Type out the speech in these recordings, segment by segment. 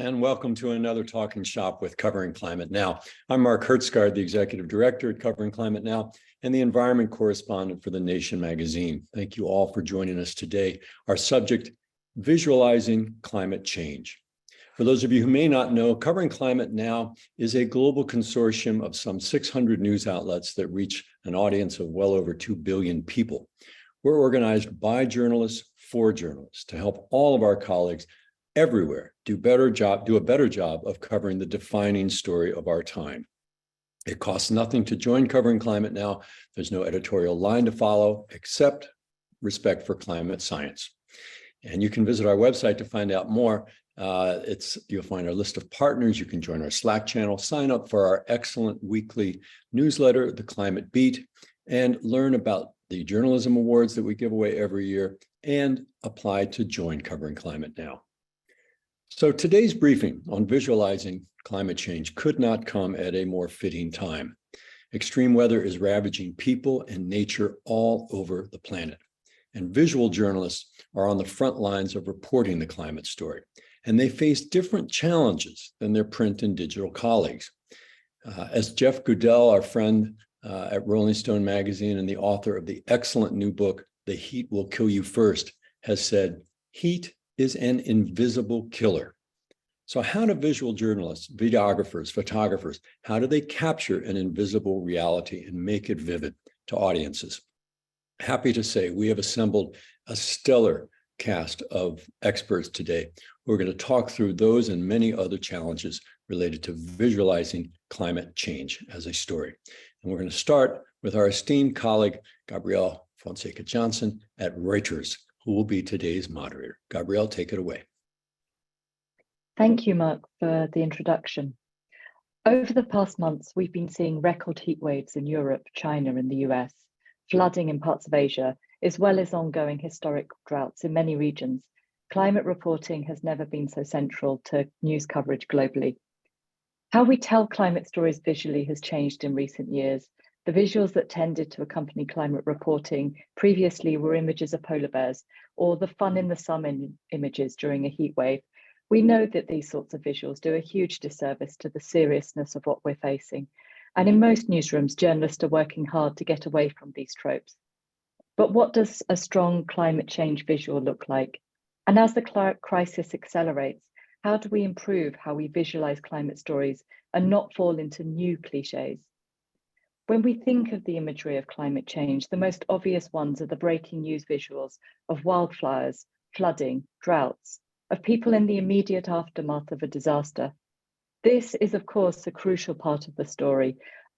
And welcome to another Talking Shop with Covering Climate Now. I'm Mark Hertzgaard, the Executive Director at Covering Climate Now and the Environment Correspondent for The Nation magazine. Thank you all for joining us today. Our subject, Visualizing Climate Change. For those of you who may not know, Covering Climate Now is a global consortium of some 600 news outlets that reach an audience of well over 2 billion people. We're organized by journalists for journalists to help all of our colleagues everywhere do a better job of covering the defining story of our time. It costs nothing to join Covering Climate Now. There's no editorial line to follow except respect for climate science. And you can visit our website to find out more. You'll find our list of partners. You can join our Slack channel, sign up for our excellent weekly newsletter, The Climate Beat, and learn about the journalism awards that we give away every year and apply to join Covering Climate Now. So today's briefing on visualizing climate change could not come at a more fitting time. Extreme weather is ravaging people and nature all over the planet. And visual journalists are on the front lines of reporting the climate story. And they face different challenges than their print and digital colleagues. As Jeff Goodell, our friend at Rolling Stone magazine and the author of the excellent new book, The Heat Will Kill You First, has said, heat is an invisible killer. So how do visual journalists, videographers, photographers, how do they capture an invisible reality and make it vivid to audiences? Happy to say we have assembled a stellar cast of experts today who are going to talk through those and many other challenges related to visualizing climate change as a story. And we're going to start with our esteemed colleague, Gabrielle Fonseca-Johnson at Reuters, who will be today's moderator. Gabrielle, take it away. Thank you, Mark, for the introduction. Over the past months, we've been seeing record heat waves in Europe, China, and the US, flooding in parts of Asia, as well as ongoing historic droughts in many regions. Climate reporting has never been so central to news coverage globally. How we tell climate stories visually has changed in recent years. The visuals that tended to accompany climate reporting previously were images of polar bears or the fun in the sun images during a heat wave. We know that these sorts of visuals do a huge disservice to the seriousness of what we're facing. And in most newsrooms, journalists are working hard to get away from these tropes. But what does a strong climate change visual look like? And as the crisis accelerates, how do we improve how we visualize climate stories and not fall into new cliches? When we think of the imagery of climate change, the most obvious ones are the breaking news visuals of wildfires, flooding, droughts, of people in the immediate aftermath of a disaster. This is, of course, a crucial part of the story,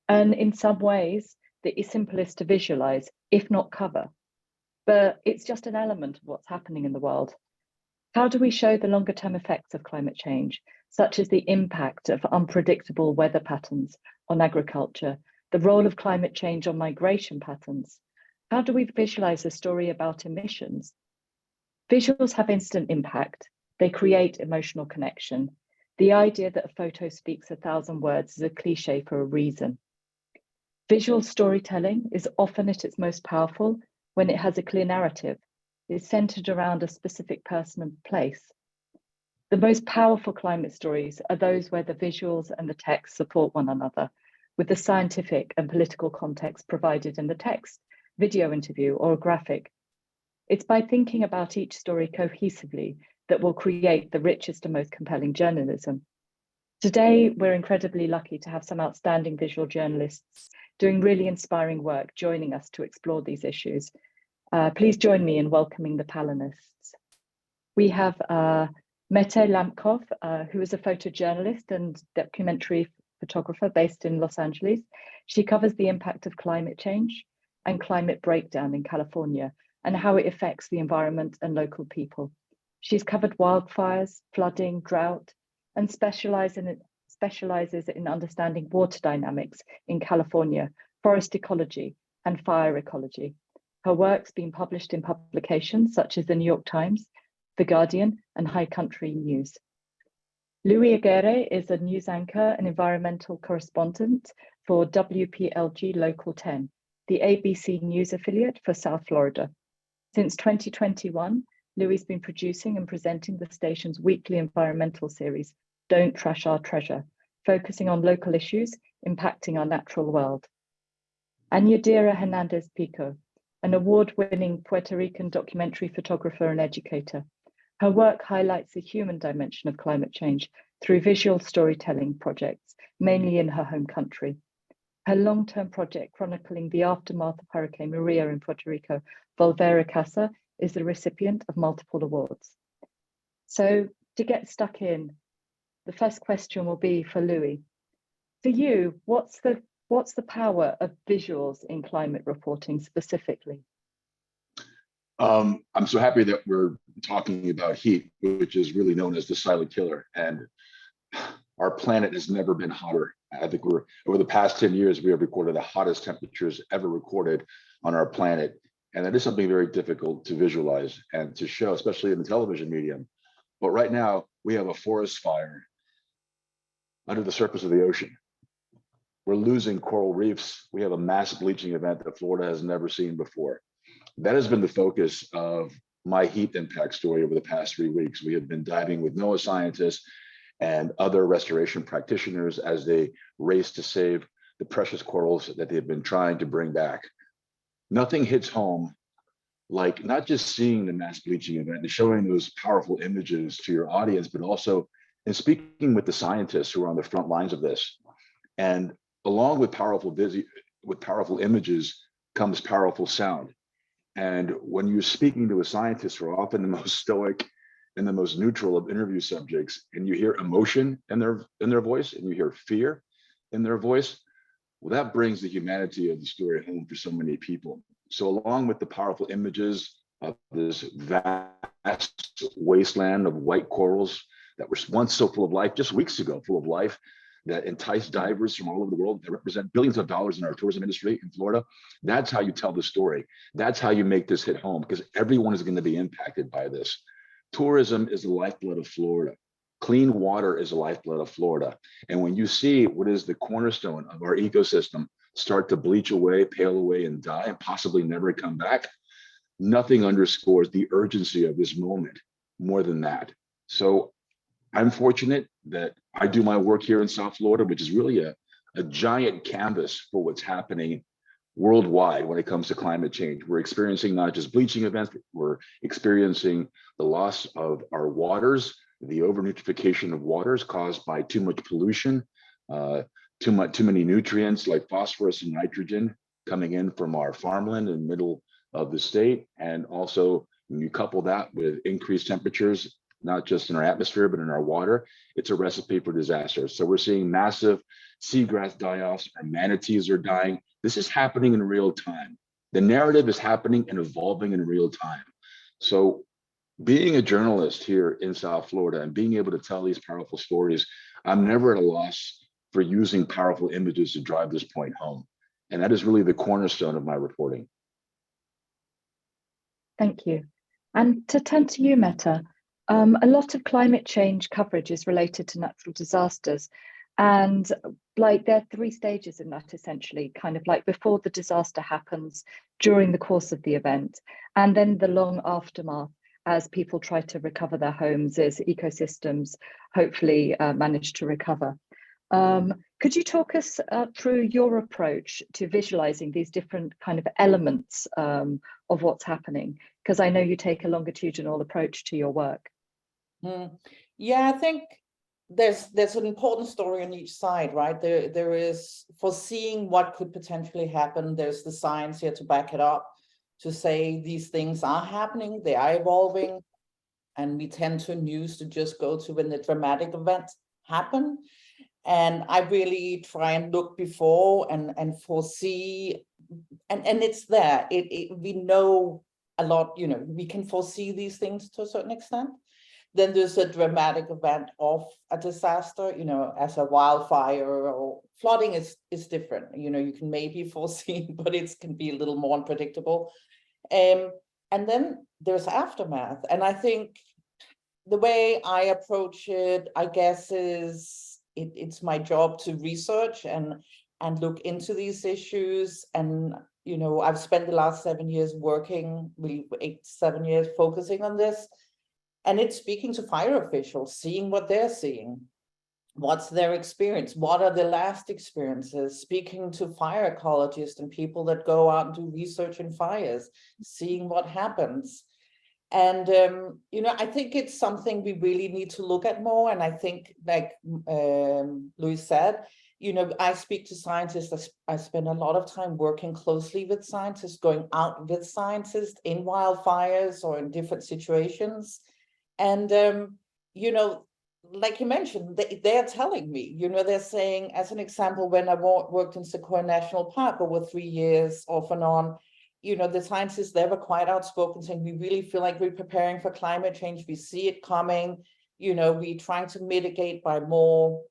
and in some ways, the simplest to visualize, if not cover. But it's just an element of what's happening in the world. How do we show the longer-term effects of climate change, such as the impact of unpredictable weather patterns on agriculture, the role of climate change on migration patterns? How do we visualize a story about emissions? Visuals have instant impact. They create emotional connection. The idea that a photo speaks 1,000 words is a cliche for a reason. Visual storytelling is often at its most powerful when it has a clear narrative. It's centered around a specific person and place. The most powerful climate stories are those where the visuals and the text support one another, with the scientific and political context provided in the text, video interview, or a graphic. It's by thinking about each story cohesively that will create the richest and most compelling journalism. Today, we're incredibly lucky to have some outstanding visual journalists doing really inspiring work joining us to explore these issues. Please join me in welcoming the panelists. We have Mette Lampkov, who is a photojournalist and documentary photographer based in Los Angeles. She covers the impact of climate change and climate breakdown in California and how it affects the environment and local people. She's covered wildfires, flooding, drought, and specializes in understanding water dynamics in California, forest ecology, and fire ecology. Her work's been published in publications such as the New York Times, The Guardian, and High Country News. Louis Aguirre is a news anchor and environmental correspondent for WPLG Local 10, the ABC News affiliate for South Florida. Since 2021, Louis has been producing and presenting the station's weekly environmental series, Don't Trash Our Treasure, focusing on local issues impacting our natural world. And Yadira Hernández-Picó, an award-winning Puerto Rican documentary photographer and educator. Her work highlights the human dimension of climate change through visual storytelling projects, mainly in her home country. Her long-term project chronicling the aftermath of Hurricane Maria in Puerto Rico, Volver a Casa, is the recipient of multiple awards. So to get stuck in, the first question will be for Louis. For you, what's the power of visuals in climate reporting specifically? I'm so happy that we're talking about heat, which is really known as the silent killer. And our planet has never been hotter. I think over the past 10 years, we have recorded the hottest temperatures ever recorded on our planet. And that is something very difficult to visualize and to show, especially in the television medium. But right now, we have a forest fire under the surface of the ocean. We're losing coral reefs. We have a mass bleaching event that Florida has never seen before. That has been the focus of my heat impact story over the past 3 weeks. We have been diving with NOAA scientists and other restoration practitioners as they race to save the precious corals that they've been trying to bring back. Nothing hits home like not just seeing the mass bleaching event and showing those powerful images to your audience, but also in speaking with the scientists who are on the front lines of this. And along with powerful images comes powerful sound. And when you're speaking to a scientist who are often the most stoic and the most neutral of interview subjects, and you hear emotion in their voice, and you hear fear in their voice, well, that brings the humanity of the story home for so many people. So along with the powerful images of this vast wasteland of white corals that were once so full of life, just weeks ago, full of life, that entice divers from all over the world, that represent billions of dollars in our tourism industry in Florida. That's how you tell the story. That's how you make this hit home, because everyone is going to be impacted by this. Tourism is the lifeblood of Florida. Clean water is the lifeblood of Florida. And when you see what is the cornerstone of our ecosystem start to bleach away, pale away, and die, and possibly never come back, nothing underscores the urgency of this moment more than that. So I'm fortunate that I do my work here in South Florida, which is really a giant canvas for what's happening worldwide when it comes to climate change. We're experiencing not just bleaching events, but we're experiencing the loss of our waters, the over-nutrification of waters caused by too much pollution, too many nutrients like phosphorus and nitrogen coming in from our farmland in the middle of the state. And also when you couple that with increased temperatures, not just in our atmosphere, but in our water, it's a recipe for disaster. So we're seeing massive seagrass die-offs, our manatees are dying. This is happening in real time. The narrative is happening and evolving in real time. So being a journalist here in South Florida and being able to tell these powerful stories, I'm never at a loss for using powerful images to drive this point home. And that is really the cornerstone of my reporting. Thank you. And to turn to you, Meta, a lot of climate change coverage is related to natural disasters. And like there are 3 stages in that, essentially, kind of like before the disaster happens, during the course of the event, and then the long aftermath as people try to recover their homes, as ecosystems hopefully manage to recover. Could you talk us through your approach to visualizing these different kind of elements of what's happening? Because I know you take a longitudinal approach to your work. Yeah, I think there's an important story on each side, right? There is foreseeing what could potentially happen. There's the science here to back it up, to say these things are happening, they are evolving, and we tend to news to just go to when the dramatic events happen. And I really try and look before and foresee, and it's there. We know a lot, you know, we can foresee these things to a certain extent. Then there's a dramatic event of a disaster, you know, as a wildfire or flooding is different. You know, you can maybe foresee, but it can be a little more unpredictable. And then there's aftermath. And I think the way I approach it, I guess, is it's my job to research and look into these issues. And, you know, I've spent the last 7 years working, really 7 years focusing on this. And it's speaking to fire officials, seeing what they're seeing. What's their experience? What are the last experiences? Speaking to fire ecologists and people that go out and do research in fires, seeing what happens. And, I think it's something we really need to look at more. And I think, like Louis said, I speak to scientists. I spend a lot of time working closely with scientists, going out with scientists in wildfires or in different situations. And, like you mentioned, they're telling me, they're saying, as an example, when I worked in Sequoia National Park over 3 years off and on, the scientists there were quite outspoken, saying we really feel like we're preparing for climate change. We see it coming. We're trying to mitigate by more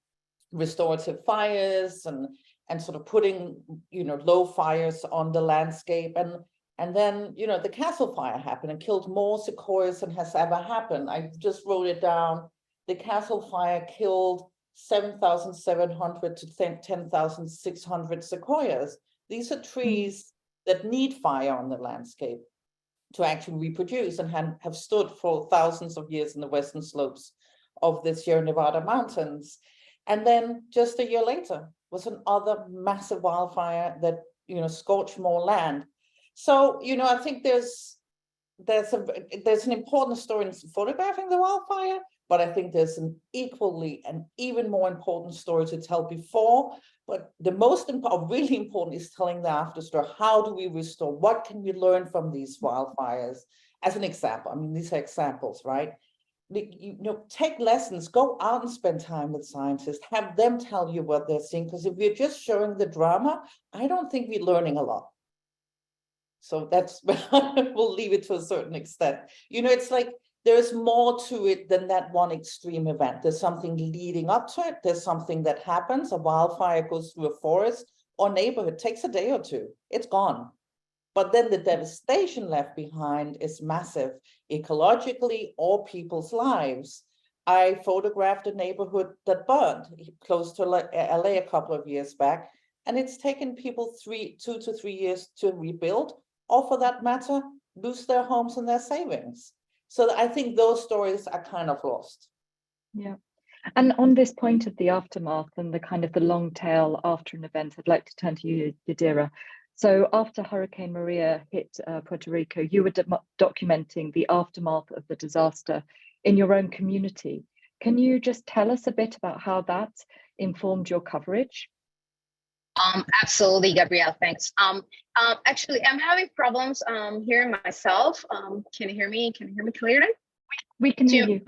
restorative fires and sort of putting, low fires on the landscape. And then, the Castle Fire happened and killed more sequoias than has ever happened. I just wrote it down. The Castle Fire killed 7,700 to 10,600 sequoias. These are trees that need fire on the landscape to actually reproduce and have stood for thousands of years in the western slopes of the Sierra Nevada mountains. And then just a year later was another massive wildfire that, scorched more land. So, I think there's an important story in photographing the wildfire, but I think there's an equally and even more important story to tell before. But the most important, really important, is telling the after story. How do we restore? What can we learn from these wildfires? As an example, I mean, these are examples, right? Take lessons, go out and spend time with scientists, have them tell you what they're seeing. Because if we're just showing the drama, I don't think we're learning a lot. So we'll leave it to a certain extent. It's like there's more to it than that one extreme event. There's something leading up to it. There's something that happens. A wildfire goes through a forest or neighborhood, takes a day or two, it's gone. But then the devastation left behind is massive, ecologically or people's lives. I photographed a neighborhood that burned close to LA a couple of years back, and it's taken people 2 to 3 years to rebuild, or for that matter, lose their homes and their savings. So I think those stories are kind of lost. Yeah. And on this point of the aftermath and the kind of the long tail after an event, I'd like to turn to you, Yadira. So after Hurricane Maria hit Puerto Rico, you were documenting the aftermath of the disaster in your own community. Can you just tell us a bit about how that informed your coverage? Absolutely, Gabrielle, thanks. Actually, I'm having problems hearing myself. Can you hear me? Can you hear me clearly? We can hear you.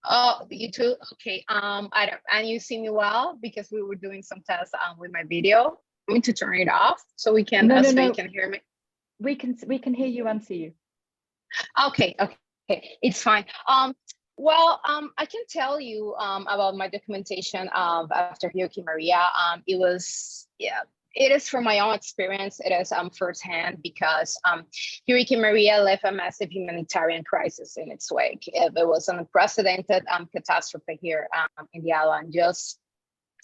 Oh, you too? Okay. I don't, and you see me well because we were doing some tests with my video. I'm going to turn it off so we can you can hear me. We can hear you and see you. Okay, it's fine. Well, I can tell you about my documentation of after Hurricane Maria. It is from my own experience. It is firsthand because Hurricane Maria left a massive humanitarian crisis in its wake. It was an unprecedented catastrophe here in the island. Just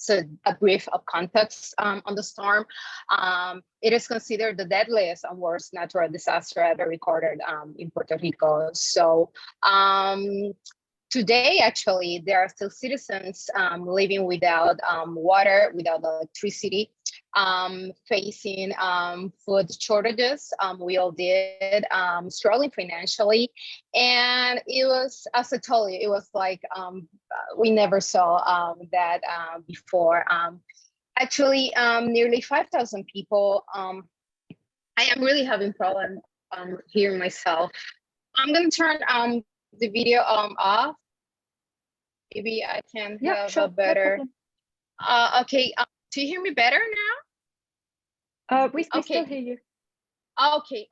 so a brief of context on the storm. It is considered the deadliest and worst natural disaster ever recorded in Puerto Rico. So today, actually, there are still citizens living without water, without electricity, facing food shortages. We all did, struggling financially. And it was, as I told you, it was like we never saw that before. Actually, nearly 5,000 people. I am really having problem hearing myself. I'm going to turn the video off. Maybe I can have a better. Okay, do you hear me better now? We still hear you.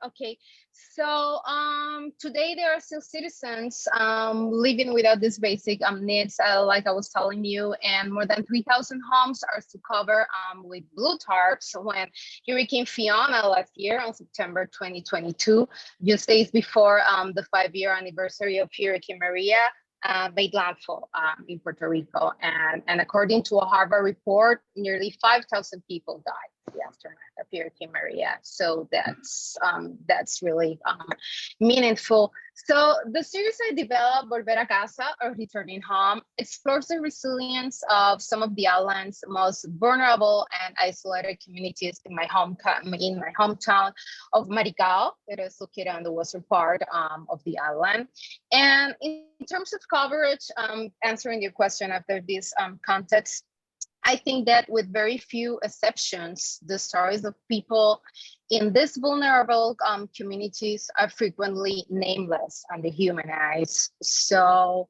Okay. So today there are still citizens living without these basic needs, like I was telling you, and more than 3,000 homes are still covered with blue tarps when Hurricane Fiona last year on September 2022, just days before the 5-year anniversary of Hurricane Maria, made landfall in Puerto Rico. And according to a Harvard report, nearly 5,000 people died. the aftermath of Hurricane Maria. So that's really meaningful. So the series I developed, Volver a Casa, or Returning Home, explores the resilience of some of the island's most vulnerable and isolated communities in my hometown of Maricao. It is located on the western part of the island. And in terms of coverage, answering your question after this context, I think that with very few exceptions, the stories of people in these vulnerable communities are frequently nameless and dehumanized. So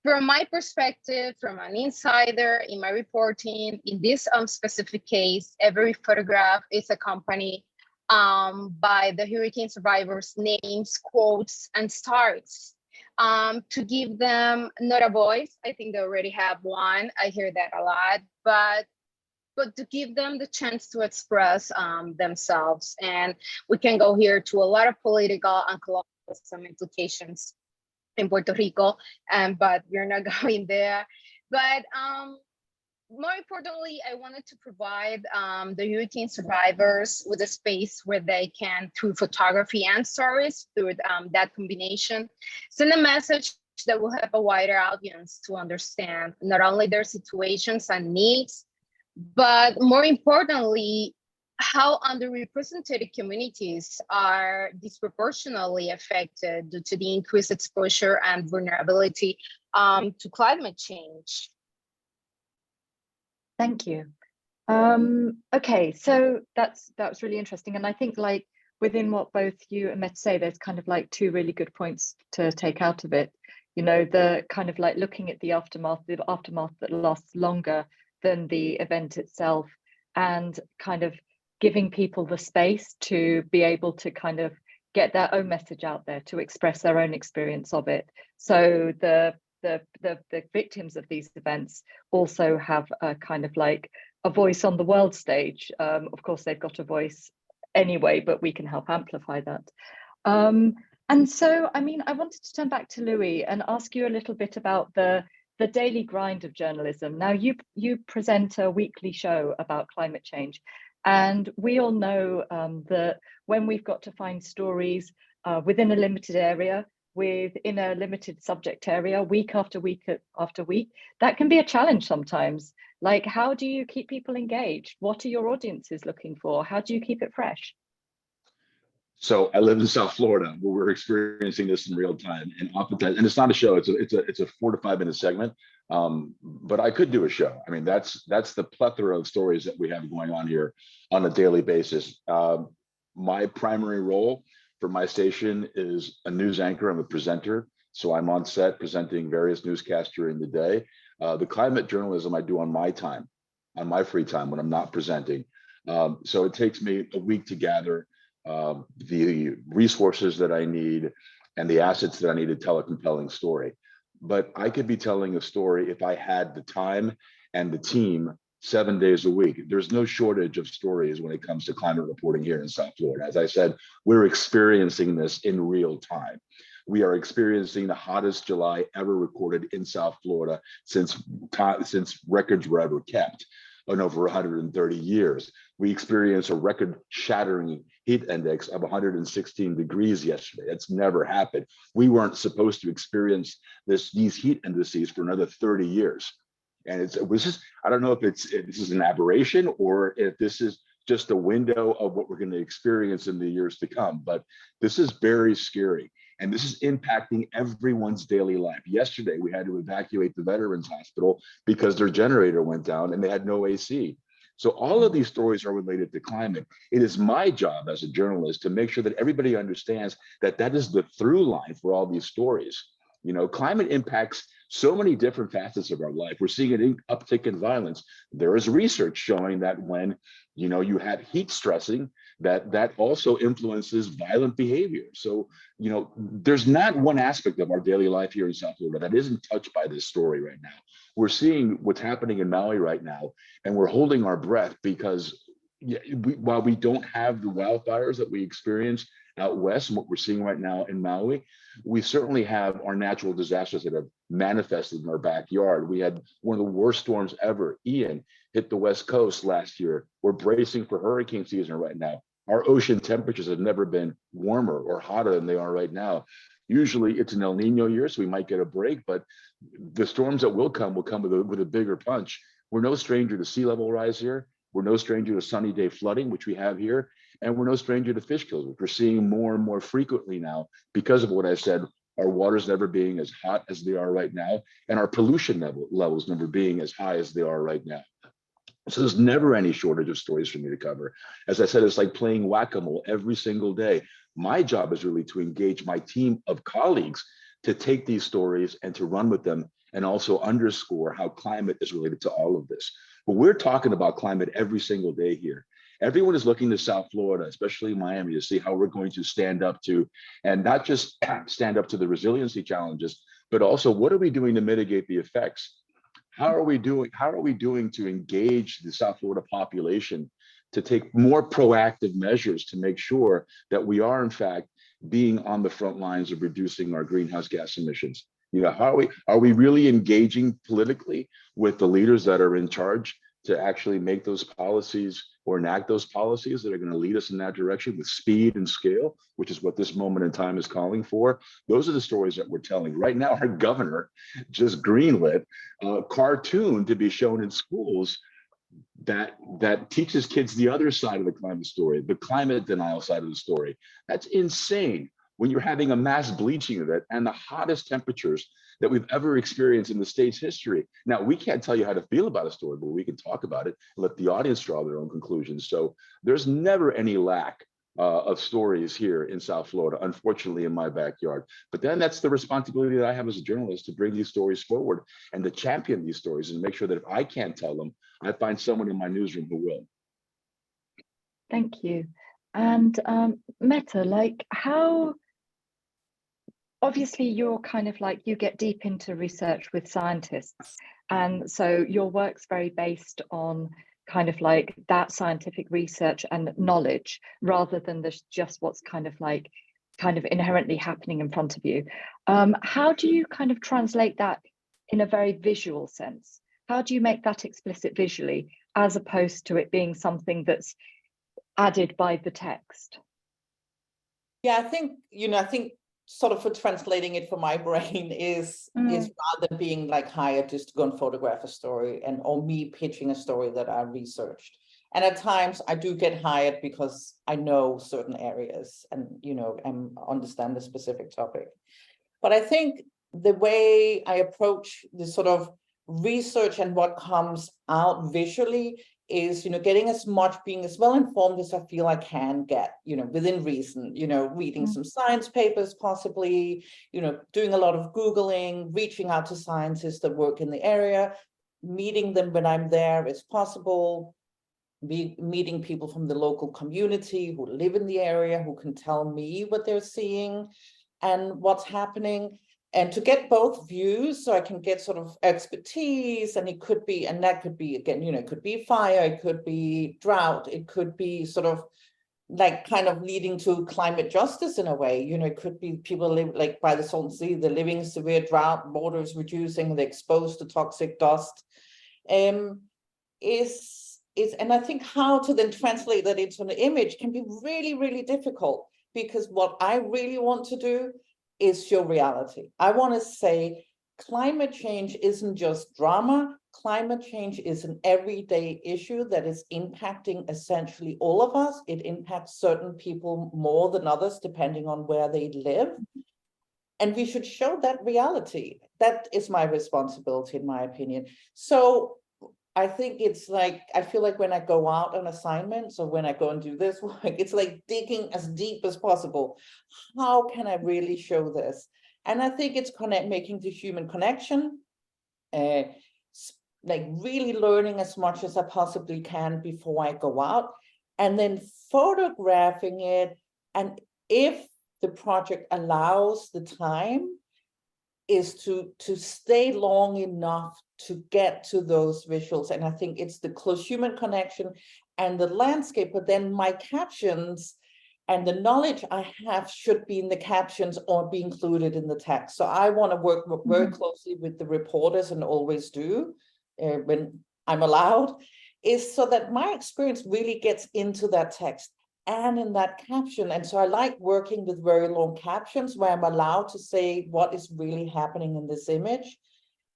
from my perspective, from an insider in my reporting, in this specific case, every photograph is accompanied by the hurricane survivors' names, quotes, and stars. To give them not a voice. I think they already have one. I hear that a lot, but to give them the chance to express themselves. And we can go here to a lot of political and colonialism implications in Puerto Rico, but we're not going there. But more importantly, I wanted to provide the hurricane survivors with a space where they can, through photography and stories, through that combination, send a message that will help a wider audience to understand not only their situations and needs, but more importantly, how underrepresented communities are disproportionately affected due to the increased exposure and vulnerability to climate change. Thank you. Okay, so that's really interesting. And I think like within what both you and Met say, there's kind of like two really good points to take out of it. You know, the kind of like looking at the aftermath that lasts longer than the event itself, and kind of giving people the space to be able to kind of get their own message out there, to express their own experience of it. So the victims of these events also have a kind of like a voice on the world stage. Of course, they've got a voice anyway, but we can help amplify that. And so, I mean, I wanted to turn back to Louis and ask you a little bit about the daily grind of journalism. Now, you present a weekly show about climate change, and we all know that when we've got to find stories within a limited area, within a limited subject area, week after week after week, that can be a challenge sometimes. Like, how do you keep people engaged? What are your audiences looking for? How do you keep it fresh? So I live in South Florida, where we're experiencing this in real time, and oftentimes, and it's not a show; it's a 4 to 5 minute segment. But I could do a show. I mean, that's the plethora of stories that we have going on here on a daily basis. My primary role for my station is a news anchor. I'm a presenter, so I'm on set presenting various newscasts during the day. The climate journalism I do on my time, on my free time when I'm not presenting. So it takes me a week to gather the resources that I need and the assets that I need to tell a compelling story. But I could be telling a story if I had the time and the team 7 days a week. There's no shortage of stories when it comes to climate reporting here in South Florida. As I said, we're experiencing this in real time. We are experiencing the hottest July ever recorded in South Florida since records were ever kept in over 130 years. We experienced a record-shattering heat index of 116 degrees yesterday. That's never happened. We weren't supposed to experience these heat indices for another 30 years. And it was just, I don't know if this is an aberration or if this is just a window of what we're going to experience in the years to come. But this is very scary. And this is impacting everyone's daily life. Yesterday, we had to evacuate the Veterans Hospital because their generator went down and they had no AC. So all of these stories are related to climate. It is my job as a journalist to make sure that everybody understands that that is the through line for all these stories. You know, climate impacts so many different facets of our life. We're seeing an uptick in violence. There is research showing that when, you know, you have heat stressing, that also influences violent behavior. So, you know, there's not one aspect of our daily life here in South Florida that isn't touched by this story right now. We're seeing what's happening in Maui right now, and we're holding our breath because while we don't have the wildfires that we experienced out west and what we're seeing right now in Maui. We certainly have our natural disasters that have manifested in our backyard. We had one of the worst storms ever. Ian hit the West Coast last year. We're bracing for hurricane season right now. Our ocean temperatures have never been warmer or hotter than they are right now. Usually it's an El Nino year, so we might get a break, but the storms that will come with a bigger punch. We're no stranger to sea level rise here. We're no stranger to sunny day flooding, which we have here. And we're no stranger to fish kills, which we're seeing more and more frequently now because of what I said, our waters never being as hot as they are right now, and our pollution levels never being as high as they are right now. So there's never any shortage of stories for me to cover. As I said, it's like playing whack-a-mole every single day. My job is really to engage my team of colleagues to take these stories and to run with them and also underscore how climate is related to all of this. But we're talking about climate every single day here. Everyone is looking to South Florida, especially Miami, to see how we're going to stand up to, and not just stand up to the resiliency challenges, but also what are we doing to mitigate the effects? How are we doing to engage the South Florida population to take more proactive measures to make sure that we are in fact being on the front lines of reducing our greenhouse gas emissions? You know, how are we really engaging politically with the leaders that are in charge to actually make those policies or enact those policies that are going to lead us in that direction with speed and scale, which is what this moment in time is calling for? Those are the stories that we're telling. Right now, our governor just greenlit a cartoon to be shown in schools that teaches kids the other side of the climate story, the climate denial side of the story. That's insane. When you're having a mass bleaching event and the hottest temperatures that we've ever experienced in the state's history. Now, we can't tell you how to feel about a story, but we can talk about it and let the audience draw their own conclusions. So there's never any lack of stories here in South Florida, unfortunately, in my backyard. But then that's the responsibility that I have as a journalist to bring these stories forward and to champion these stories and make sure that if I can't tell them, I find someone in my newsroom who will. Thank you. And Meta, like how, obviously you're kind of like, you get deep into research with scientists. And so your work's very based on kind of like that scientific research and knowledge rather than just what's kind of inherently happening in front of you. How do you kind of translate that in a very visual sense? How do you make that explicit visually as opposed to it being something that's added by the text? Yeah, I think sort of for translating it for my brain is rather being like hired just to go and photograph a story or me pitching a story that I researched. And at times I do get hired because I know certain areas and, and understand the specific topic. But I think the way I approach this sort of research and what comes out visually is, being as well informed as I feel I can get, within reason, reading some science papers, possibly, doing a lot of Googling, reaching out to scientists that work in the area, meeting them when I'm there as possible, meeting people from the local community who live in the area, who can tell me what they're seeing and what's happening. And to get both views, so I can get sort of expertise, and that could be, again, it could be fire, it could be drought, it could be sort of like kind of leading to climate justice in a way. It could be people live like by the Salton Sea, they're living in severe drought, water is reducing, they're exposed to toxic dust. And I think how to then translate that into an image can be really, really difficult, because what I really want to do is show reality. I want to say climate change isn't just drama. Climate change is an everyday issue that is impacting essentially all of us. It impacts certain people more than others, depending on where they live. And we should show that reality. That is my responsibility, in my opinion. So I think it's like, I feel like when I go out on assignments or when I go and do this work, it's like digging as deep as possible. How can I really show this? And I think it's making the human connection, like really learning as much as I possibly can before I go out, and then photographing it. And if the project allows the time, is to stay long enough to get to those visuals. And I think it's the close human connection and the landscape, but then my captions And the knowledge I have should be in the captions or be included in the text. So I want to work very closely with the reporters, and always do when I'm allowed, is so that my experience really gets into that text and in that caption. And so I like working with very long captions where I'm allowed to say what is really happening in this image.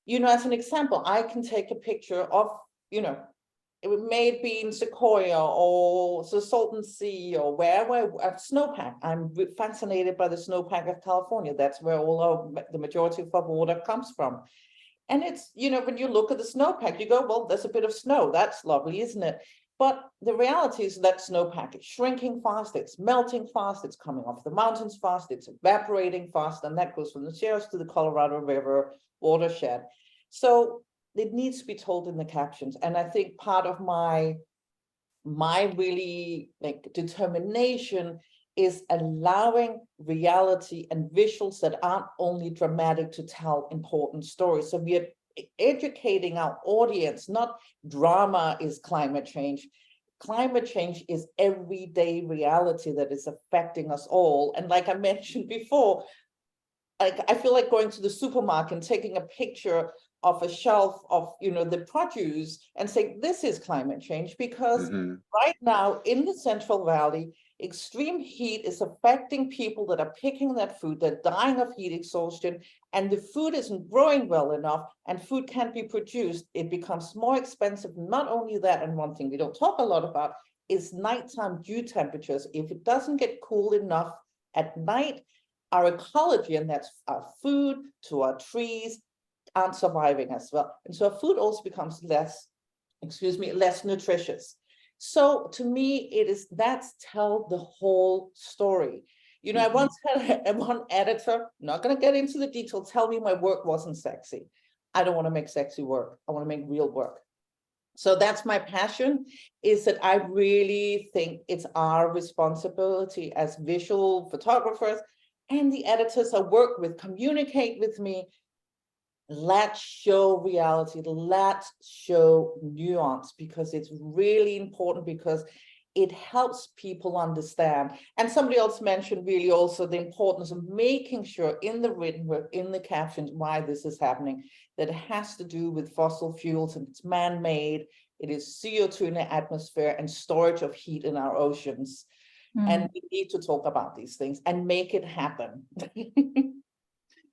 You know, as an example, I can take a picture of, you know, it may be in Sequoia or the Salton Sea or wherever, at snowpack. I'm fascinated by the snowpack of California. That's where the majority of our water comes from. And it's, you know, when you look at the snowpack, you go, well, there's a bit of snow. That's lovely, isn't it? But the reality is that snowpack is shrinking fast, it's melting fast, it's coming off the mountains fast, it's evaporating fast, and that goes from the Sierras to the Colorado River watershed. So it needs to be told in the captions. And I think part of my really like determination is allowing reality and visuals that aren't only dramatic to tell important stories. So we are educating our audience, not drama is climate change. Climate change is everyday reality that is affecting us all. And like I mentioned before, I feel like going to the supermarket and taking a picture of a shelf of, you know, the produce and say, this is climate change, because right now in the Central Valley, extreme heat is affecting people that are picking that food, they're dying of heat exhaustion, and the food isn't growing well enough, and food can't be produced. It becomes more expensive. Not only that, and one thing we don't talk a lot about is nighttime dew temperatures. If it doesn't get cool enough at night, our ecology, and that's our food to our trees, aren't surviving as well. And so food also becomes less nutritious. So to me, that's tell the whole story. You know, I once had one editor, not going to get into the detail, tell me my work wasn't sexy. I don't want to make sexy work. I want to make real work. So that's my passion, is that I really think it's our responsibility as visual photographers and the editors I work with, communicate with me. Let's show reality, let's show nuance, because it's really important, because it helps people understand. And somebody else mentioned really also the importance of making sure in the written work, in the captions, why this is happening, that it has to do with fossil fuels, and it's man-made, it is CO2 in the atmosphere and storage of heat in our oceans. And we need to talk about these things and make it happen.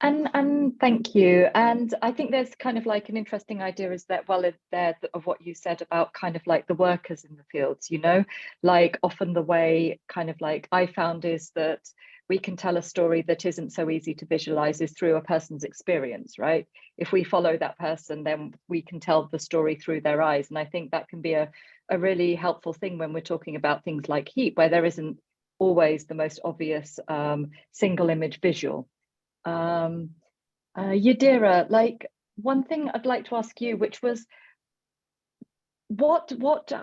And thank you. And I think there's kind of like an interesting idea is that, well, there of what you said about kind of like the workers in the fields, you know, like often the way kind of like I found is that we can tell a story that isn't so easy to visualize is through a person's experience, right? If we follow that person, then we can tell the story through their eyes. And I think that can be a really helpful thing when we're talking about things like heat, where there isn't always the most obvious single image visual. Yadira, like one thing I'd like to ask you, which was what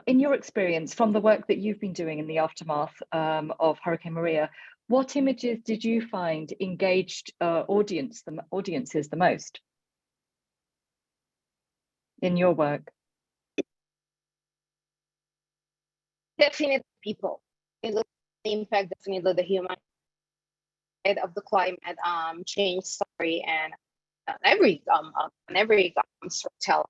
in your experience from the work that you've been doing in the aftermath of Hurricane Maria, what images did you find engaged audiences the most in your work? Definitely people. The impact, definitely the human of the climate change story, and every storytelling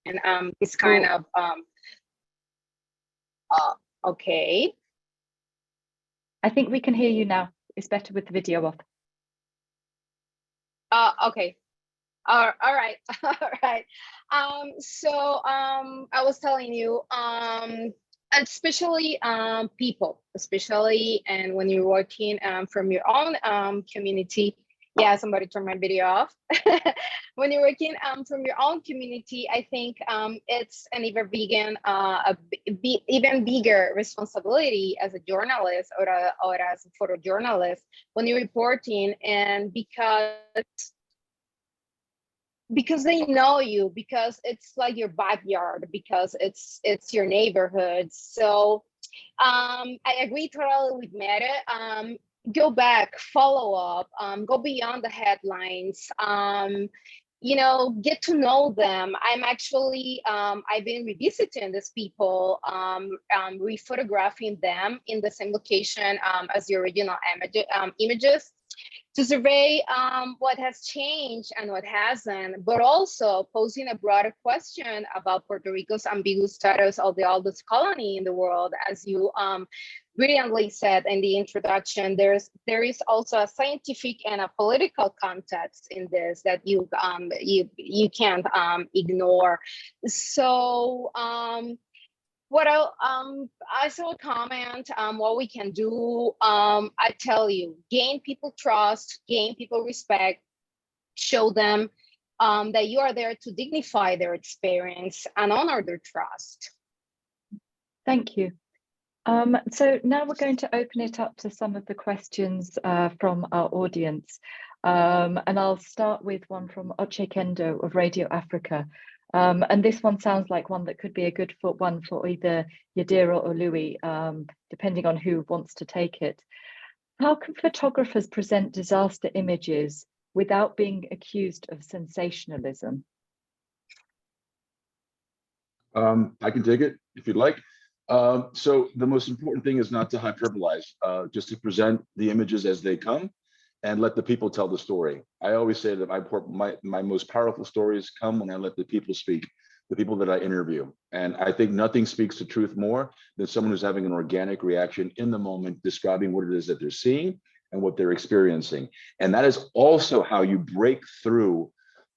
and this kind of okay. I think we can hear you now. It's better with the video off. Okay. All right. All right. So I was telling you, especially people, especially, and when you're working from your own community. Yeah, somebody turned my video off. When you're working from your own community, I think it's an even bigger responsibility as a journalist or as a photojournalist when you're reporting, and because they know you, because it's like your backyard, because it's your neighborhood. So I agree totally with Meta. Go back, follow up, go beyond the headlines. get to know them. I'm actually, I've been revisiting these people, rephotographing them in the same location as the original images to survey what has changed and what hasn't, but also posing a broader question about Puerto Rico's ambiguous status of the oldest colony in the world. As you brilliantly said in the introduction, there is also a scientific and a political context in this that you can't ignore. So what I still comment what we can do. I tell you, gain people trust, gain people respect, show them that you are there to dignify their experience and honor their trust. Thank you. So now we're going to open it up to some of the questions from our audience. And I'll start with one from Oche Kendo of Radio Africa. And this one sounds like one that could be a good one for either Yadira or Louis, depending on who wants to take it. How can photographers present disaster images without being accused of sensationalism? I can take it if you'd like. So the most important thing is not to hyperbolize, just to present the images as they come and let the people tell the story. I always say that my most powerful stories come when I let the people speak, the people that I interview. And I think nothing speaks the truth more than someone who's having an organic reaction in the moment, describing what it is that they're seeing and what they're experiencing. And that is also how you break through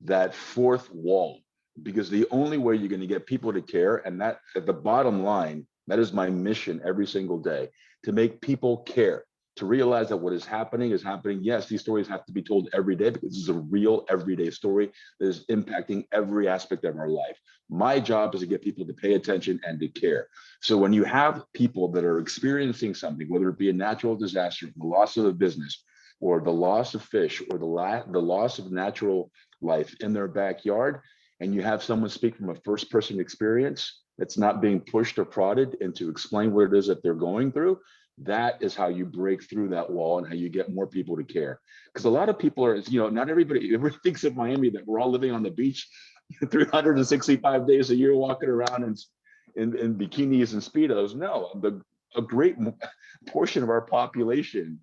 that fourth wall, because the only way you're going to get people to care, and that at the bottom line, that is my mission every single day, to make people care, to realize that what is happening is happening. Yes, these stories have to be told every day because this is a real everyday story that is impacting every aspect of our life. My job is to get people to pay attention and to care. So when you have people that are experiencing something, whether it be a natural disaster, the loss of a business, or the loss of fish, or the loss of natural life in their backyard, and you have someone speak from a first-person experience that's not being pushed or prodded and to explain what it is that they're going through, that is how you break through that wall and how you get more people to care. Because a lot of people are, not everybody thinks of Miami that we're all living on the beach 365 days a year, walking around in bikinis and Speedos. No, a great portion of our population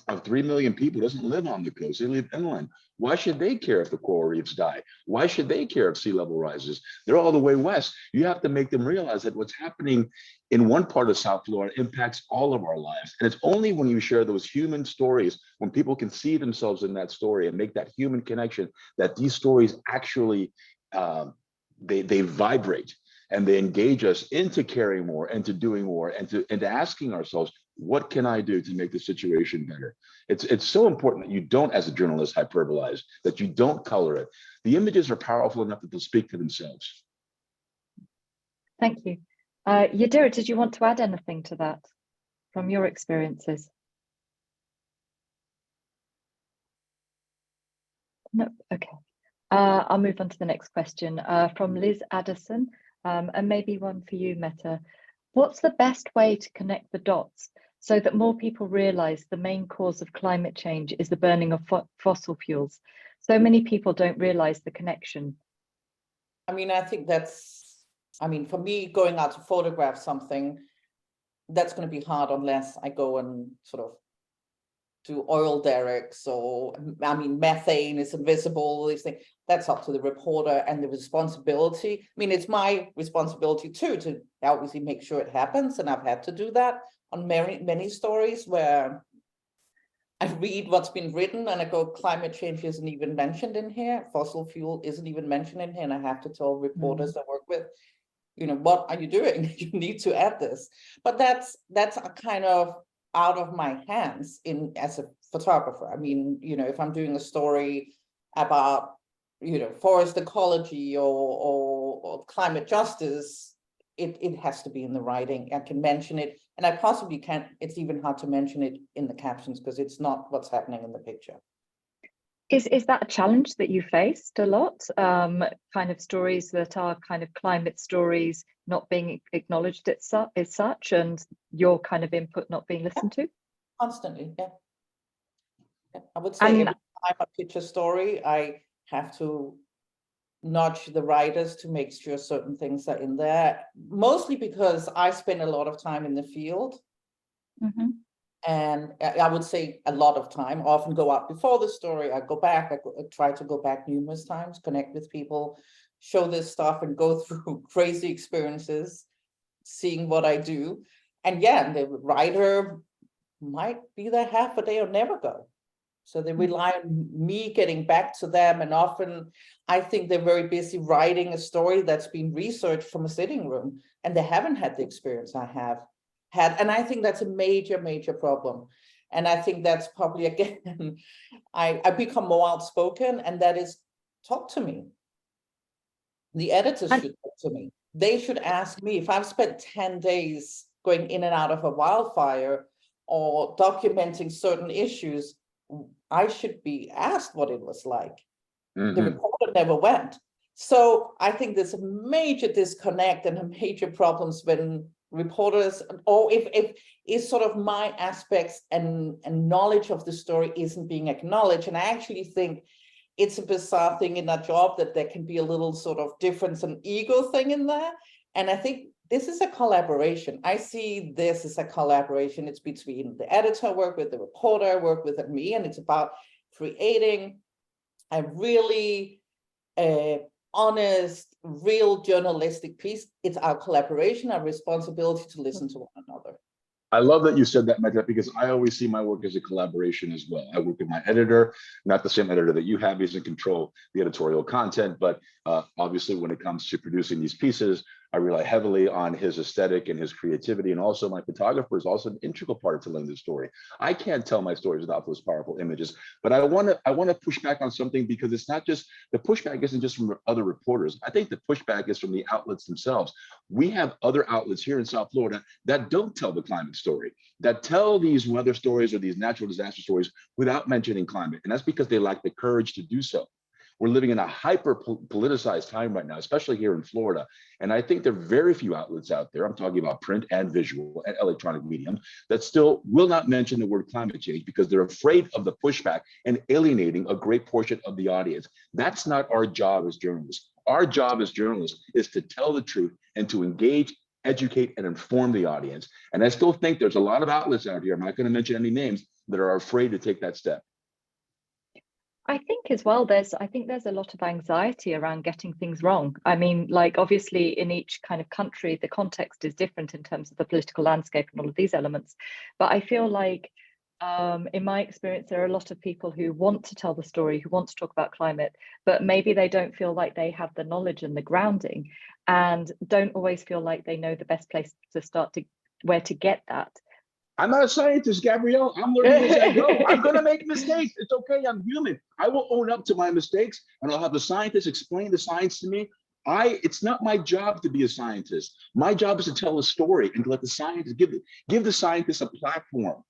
of 3 million people doesn't live on the coast, they live inland. Why should they care if the coral reefs die? Why should they care if sea level rises? They're all the way west. You have to make them realize that what's happening in one part of South Florida impacts all of our lives. And it's only when you share those human stories, when people can see themselves in that story and make that human connection, that these stories actually, they vibrate and they engage us into caring more and to doing more and to asking ourselves, what can I do to make the situation better? It's so important that you don't, as a journalist, hyperbolize, that you don't color it. The images are powerful enough that they'll speak for themselves. Thank you. Yadira, did you want to add anything to that from your experiences? No, okay. I'll move on to the next question from Liz Addison, and maybe one for you, Meta. What's the best way to connect the dots so that more people realize the main cause of climate change is the burning of fossil fuels? So many people don't realize the connection. I mean, I think for me, going out to photograph something, that's going to be hard unless I go and sort of do oil derricks, or methane is invisible, these things. That's up to the reporter and the responsibility. I mean, it's my responsibility too to obviously make sure it happens, and I've had to do that on many stories where I read what's been written and I go, climate change isn't even mentioned in here, fossil fuel isn't even mentioned in here, and I have to tell reporters I work with, what are you doing? You need to add this. But that's a kind of out of my hands as a photographer. I mean, if I'm doing a story about, forest ecology or climate justice, it has to be in the writing. I can mention it, and I possibly can't. It's even hard to mention it in the captions because it's not what's happening in the picture. Is that a challenge that you faced a lot? Kind of stories that are kind of climate stories not being acknowledged as such, and your kind of input not being listened to? Constantly, yeah. I would say every time I pitch a story, I have to nudge the writers to make sure certain things are in there, mostly because I spend a lot of time in the field. Mhm. And I would say a lot of time, often go out before the story, I go back, I try to go back numerous times, connect with people, show this stuff and go through crazy experiences, seeing what I do. And yeah, the writer might be there half a day or never go. So they rely on me getting back to them. And often I think they're very busy writing a story that's been researched from a sitting room, and they haven't had the experience I have had. And I think that's a major, major problem. And I think that's probably, again, I become more outspoken, and that is, talk to me. The editors And- should talk to me. They should ask me if I've spent 10 days going in and out of a wildfire or documenting certain issues, I should be asked what it was like. The reporter never went. So I think there's a major disconnect and a major problems when reporters, or if is sort of my aspects and knowledge of the story isn't being acknowledged. And I actually think it's a bizarre thing in that job that there can be a little sort of difference and ego thing in there. And I think this is a collaboration. I see this as a collaboration. It's between the editor, work with the reporter, work with me, and it's about creating a really honest, real journalistic piece. It's our collaboration, our responsibility to listen to one another. I love that you said that, Magda, because I always see my work as a collaboration as well. I work with my editor, not the same editor that you have. He's in control the editorial content, but obviously when it comes to producing these pieces, I rely heavily on his aesthetic and his creativity, and also my photographer is also an integral part of telling the story. I can't tell my stories without those powerful images, but I want to push back on something, because it's not just, the pushback isn't just from other reporters. I think the pushback is from the outlets themselves. We have other outlets here in South Florida that don't tell the climate story, that tell these weather stories or these natural disaster stories without mentioning climate, and that's because they lack the courage to do so. We're living in a hyper politicized time right now, especially here in Florida. And I think there are very few outlets out there, I'm talking about print and visual and electronic medium, that still will not mention the word climate change because they're afraid of the pushback and alienating a great portion of the audience. That's not our job as journalists. Our job as journalists is to tell the truth and to engage, educate, and inform the audience. And I still think there's a lot of outlets out here, I'm not going to mention any names, that are afraid to take that step. I think as well, I think there's a lot of anxiety around getting things wrong. I mean, like obviously in each kind of country, the context is different in terms of the political landscape and all of these elements. But I feel like in my experience, there are a lot of people who want to tell the story, who want to talk about climate, but maybe they don't feel like they have the knowledge and the grounding, and don't always feel like they know the best place to start, to where to get that. I'm not a scientist, Gabrielle. I'm learning as I go. I'm going to make mistakes. It's okay. I'm human. I will own up to my mistakes, and I'll have the scientists explain the science to me. It's not my job to be a scientist. My job is to tell a story and to let the scientists give the scientists a platform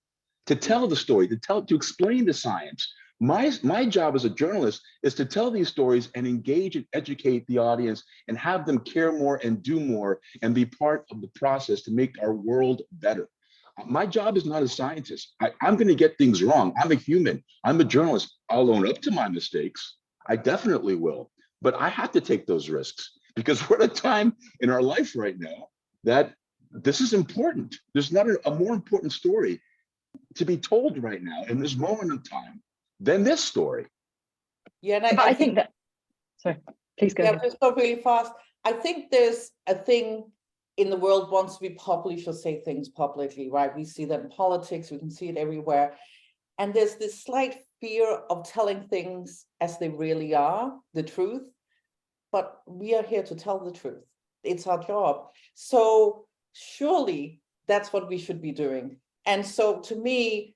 to tell the story, to explain the science. My job as a journalist is to tell these stories and engage and educate the audience and have them care more and do more and be part of the process to make our world better. My job is not a scientist. I'm going to get things wrong. I'm a human. I'm a journalist. I'll own up to my mistakes. I definitely will. But I have to take those risks because we're at a time in our life right now that this is important. There's not a more important story to be told right now in this moment of time than this story. Yeah, and I think that, sorry, please go ahead. Just go really fast. I think there's a thing in the world, once we publish or say things publicly, right? We see that in politics, we can see it everywhere. And there's this slight fear of telling things as they really are, the truth. But we are here to tell the truth. It's our job. So surely that's what we should be doing. And so to me,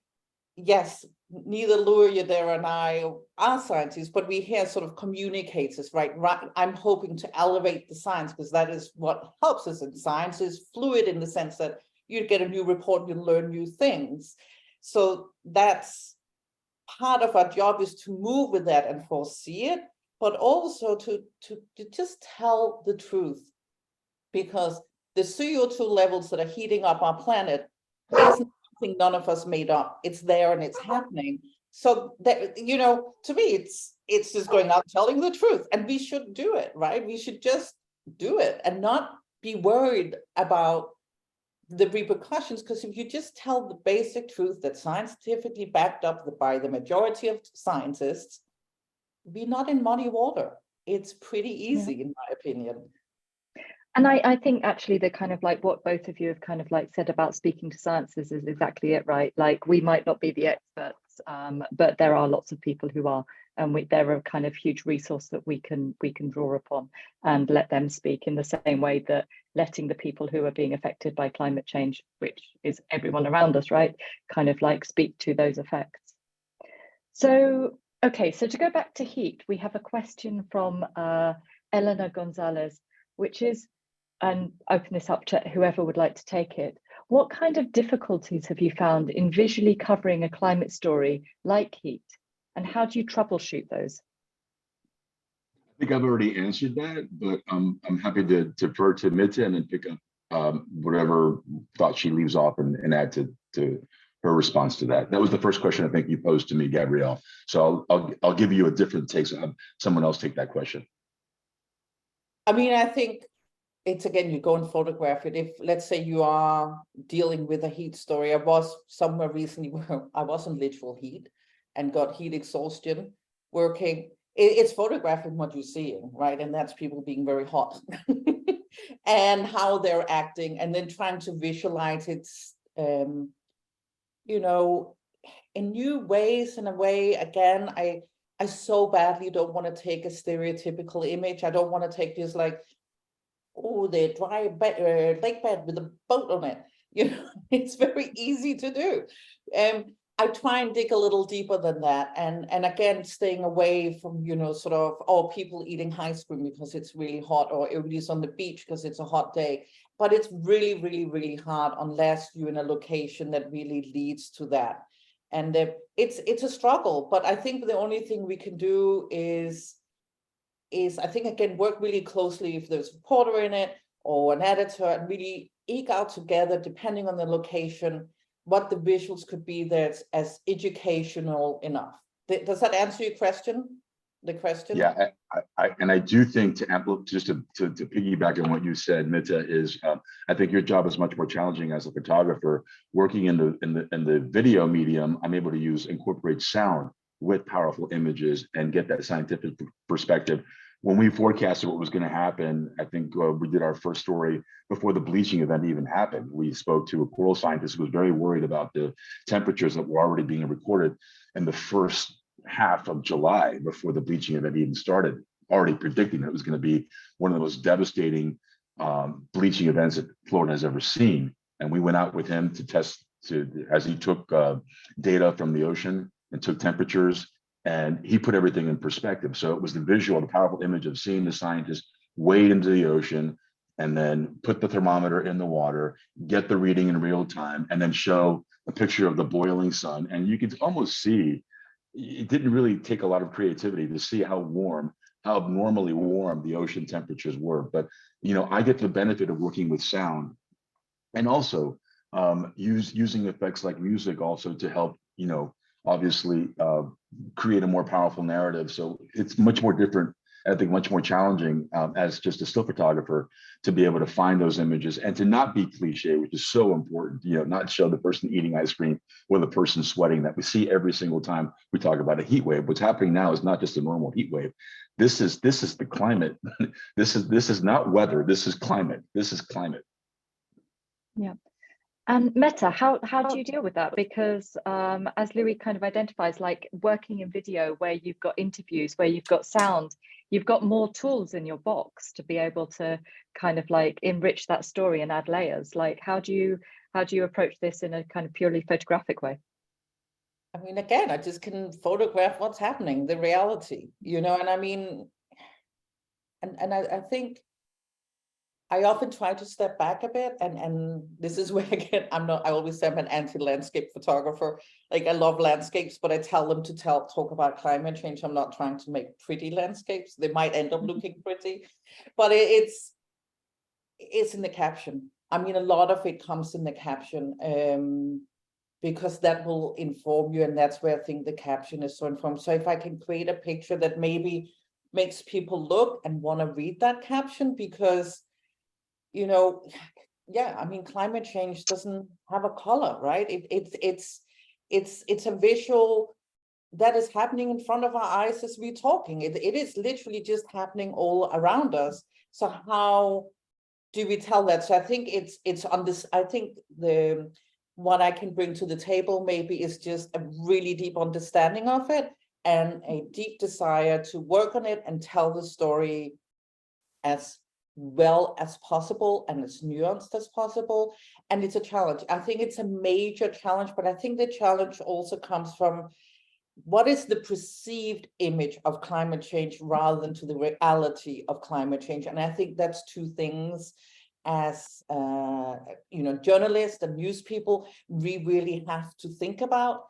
yes, neither Lou, Yadira, and I are scientists, but we here sort of communicators, right? I'm hoping to elevate the science because that is what helps us in science, is fluid in the sense that you get a new report, you learn new things. So that's part of our job, is to move with that and foresee it, but also to just tell the truth, because the CO2 levels that are heating up our planet isn't something none of us made up. It's there and it's happening. So that, you know, to me, it's just going out telling the truth, and we should do it, right? We should just do it and not be worried about the repercussions, because if you just tell the basic truth that's scientifically backed up by the majority of scientists, we're not in muddy water. It's pretty easy, in my opinion. And I think actually the kind of like what both of you have kind of like said about speaking to scientists is exactly it, right? Like we might not be the experts, but there are lots of people who are, and they're a kind of huge resource that we can draw upon and let them speak in the same way that letting the people who are being affected by climate change, which is everyone around us, right, kind of like speak to those effects. So, okay, so to go back to heat, we have a question from Elena Gonzalez, which is, and open this up to whoever would like to take it. What kind of difficulties have you found in visually covering a climate story like heat? And how do you troubleshoot those? I think I've already answered that, but I'm happy to defer to Mita and then pick up whatever thought she leaves off and add to her response to that. That was the first question I think you posed to me, Gabrielle. So I'll give you a different take. So have someone else take that question. I mean, I think it's, again, you go and photograph it. If, let's say, you are dealing with a heat story. I was somewhere recently where I was in literal heat and got heat exhaustion working. It's photographing what you're seeing, right? And that's people being very hot and how they're acting, and then trying to visualize it, you know, in new ways. In a way, again, I so badly don't want to take a stereotypical image. I don't want to take this like, oh, the dry lake bed with a boat on it. You know, it's very easy to do. I try and dig a little deeper than that, and again, staying away from, you know, sort of, oh, people eating ice cream because it's really hot, or everybody's on the beach because it's a hot day. But it's really, really, really hard unless you're in a location that really leads to that. And it's a struggle. But I think the only thing we can do is I think, again, work really closely if there's a reporter in it or an editor, and really eke out together, depending on the location, what the visuals could be that's as educational enough. Does that answer your question? The question? Yeah, I do think to piggyback on what you said, Mita, is I think your job is much more challenging as a photographer. Working in the video medium, I'm able to incorporate sound with powerful images and get that scientific perspective. When we forecasted what was going to happen, I think we did our first story before the bleaching event even happened. We spoke to a coral scientist who was very worried about the temperatures that were already being recorded in the first half of July before the bleaching event even started, already predicting that it was going to be one of the most devastating bleaching events that Florida has ever seen. And we went out with him to test, as he took data from the ocean and took temperatures, and he put everything in perspective. So it was the visual, the powerful image of seeing the scientists wade into the ocean and then put the thermometer in the water, get the reading in real time, and then show a picture of the boiling sun. And you could almost see, it didn't really take a lot of creativity to see how abnormally warm the ocean temperatures were. But, you know, I get the benefit of working with sound, and also using effects like music also to help, you know, obviously create a more powerful narrative. So it's much more different, I think much more challenging as just a still photographer to be able to find those images and to not be cliche, which is so important, you know, not show the person eating ice cream or the person sweating that we see every single time we talk about a heat wave. What's happening now is not just a normal heat wave. This is the climate. This is not weather. This is climate. This is climate. Yeah. And Meta, how do you deal with that? Because as Louis kind of identifies, like working in video where you've got interviews, where you've got sound, you've got more tools in your box to be able to kind of like enrich that story and add layers. Like how do you approach this in a kind of purely photographic way? I mean, again, I just can photograph what's happening, the reality, you know, and I mean, and I think I often try to step back a bit, and this is where, again, I always say I'm an anti-landscape photographer. Like, I love landscapes, but I tell them to talk about climate change. I'm not trying to make pretty landscapes. They might end up looking pretty, but it's in the caption. I mean, a lot of it comes in the caption. because that will inform you, and that's where I think the caption is so informed. So if I can create a picture that maybe makes people look and want to read that caption, because, you know, yeah, I mean, climate change doesn't have a color, right? It's a visual that is happening in front of our eyes as we're talking. It is literally just happening all around us. So how do we tell that? So I think it's on this. I think what I can bring to the table maybe is just a really deep understanding of it and a deep desire to work on it and tell the story as well as possible and as nuanced as possible. And it's a challenge. I think it's a major challenge, but I think the challenge also comes from what is the perceived image of climate change rather than to the reality of climate change. And I think that's two things as journalists and news people, we really have to think about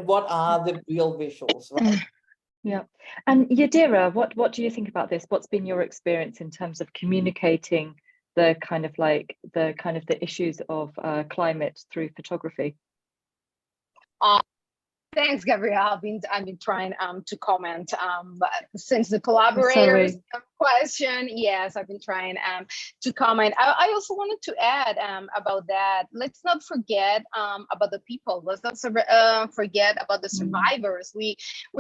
what are the real visuals, right? Yeah. And Yadira, what do you think about this? What's been your experience in terms of communicating the the issues of climate through photography? Thanks, Gabrielle. I've been trying to comment but since the collaborators question. Yes, I've been trying to comment. I also wanted to add about that. Let's not forget about the people. Let's not forget about the survivors. We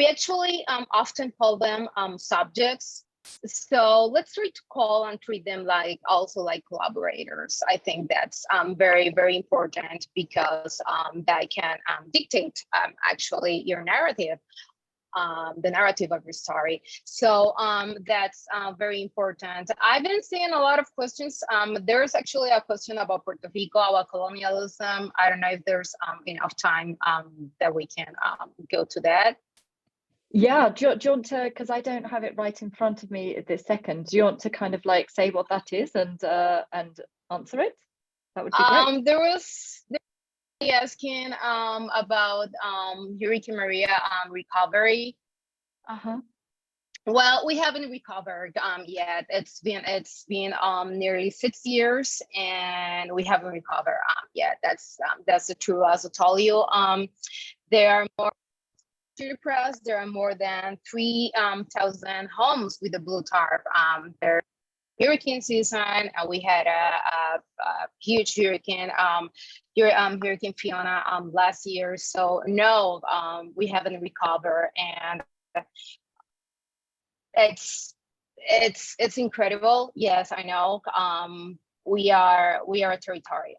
actually often call them subjects. So let's try to call and treat them like collaborators. I think that's very, very important, because that can dictate actually your narrative, the narrative of your story. So that's very important. I've been seeing a lot of questions. There's actually a question about Puerto Rico, about colonialism. I don't know if there's enough time that we can go to that. Yeah, do you want to, because I don't have it right in front of me at this second, do you want to kind of like say what that is and answer it? That would be great. There was asking about Hurricane Maria recovery. Well, we haven't recovered yet. It's been nearly 6 years, and we haven't recovered yet. That's the truth. As I told you, there are more. To the press, there are more than 3,000 homes with the blue tarp. There's hurricane season. We had a huge hurricane, Hurricane Fiona last year. So no, we haven't recovered, and it's incredible. Yes, I know. We are a territory,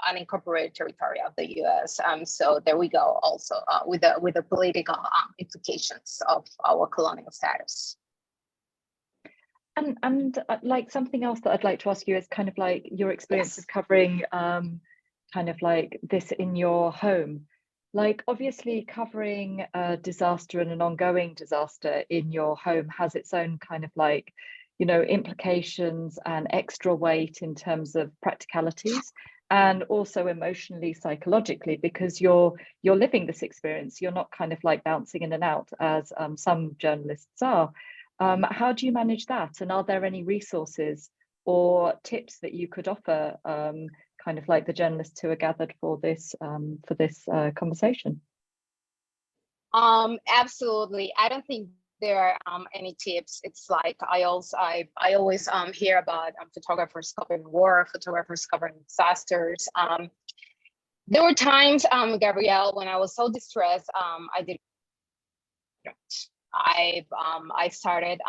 unincorporated territory of the U.S. So there we go. Also with the political implications of our colonial status. And like something else that I'd like to ask you is kind of like your experience of covering kind of like this in your home. Like obviously covering a disaster and an ongoing disaster in your home has its own kind of like, you know, implications and extra weight in terms of practicalities, and also emotionally, psychologically, because you're living this experience. You're not kind of like bouncing in and out as some journalists are. How do you manage that? And are there any resources or tips that you could offer kind of like the journalists who are gathered for this conversation? Absolutely. I don't think there are any tips. It's like I always hear about photographers covering war, photographers covering disasters. There were times, Gabrielle, when I was so distressed, I started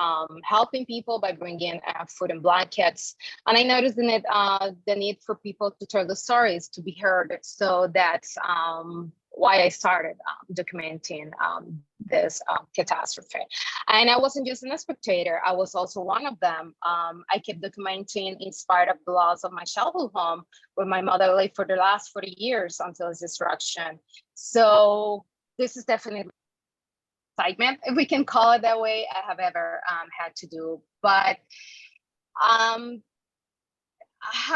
helping people by bringing food and blankets, and I noticed the need for people to tell the stories, to be heard. So that's why I started documenting this catastrophe. And I wasn't just a spectator, I was also one of them. I kept documenting in spite of the loss of my childhood home, where my mother lived for the last 40 years until its destruction. So this is definitely excitement, if we can call it that way, I have ever had to do. But how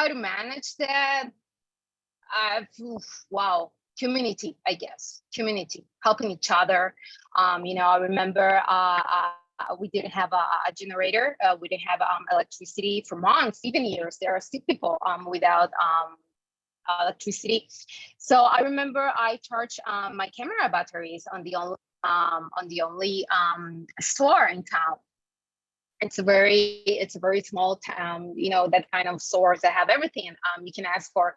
to manage that? Wow. Community, I guess. Community, helping each other. I remember we didn't have a generator. We didn't have electricity for months, even years. There are still people without electricity. So I remember I charged my camera batteries on the only store in town. It's a very small town, you know, that kind of stores that have everything you can ask for.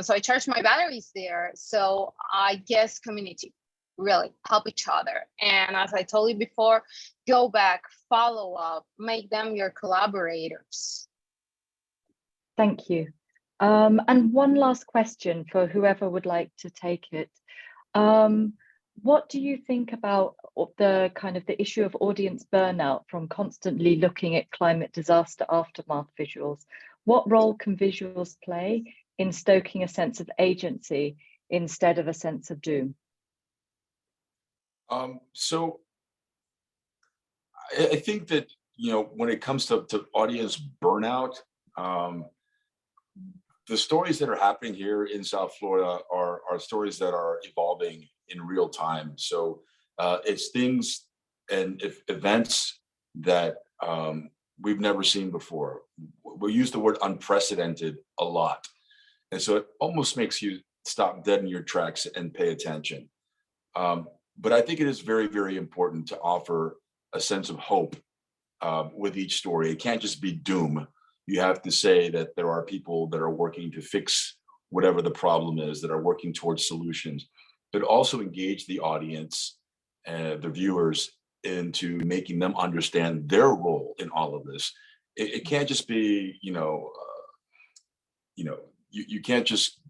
So I charged my batteries there. So I guess community, really help each other. And as I told you before, go back, follow up, make them your collaborators. Thank you. And one last question for whoever would like to take it. What do you think about the issue of audience burnout from constantly looking at climate disaster aftermath visuals? What role can visuals play in stoking a sense of agency instead of a sense of doom? So I think that, you know, when it comes to audience burnout, the stories that are happening here in South Florida are stories that are evolving in real time. So it's things and events that we've never seen before. We use the word unprecedented a lot. And so it almost makes you stop dead in your tracks and pay attention. But I think it is very, very important to offer a sense of hope with each story. It can't just be doom. You have to say that there are people that are working to fix whatever the problem is, that are working towards solutions, but also engage the audience and the viewers into making them understand their role in all of this. It can't just be, you can't just,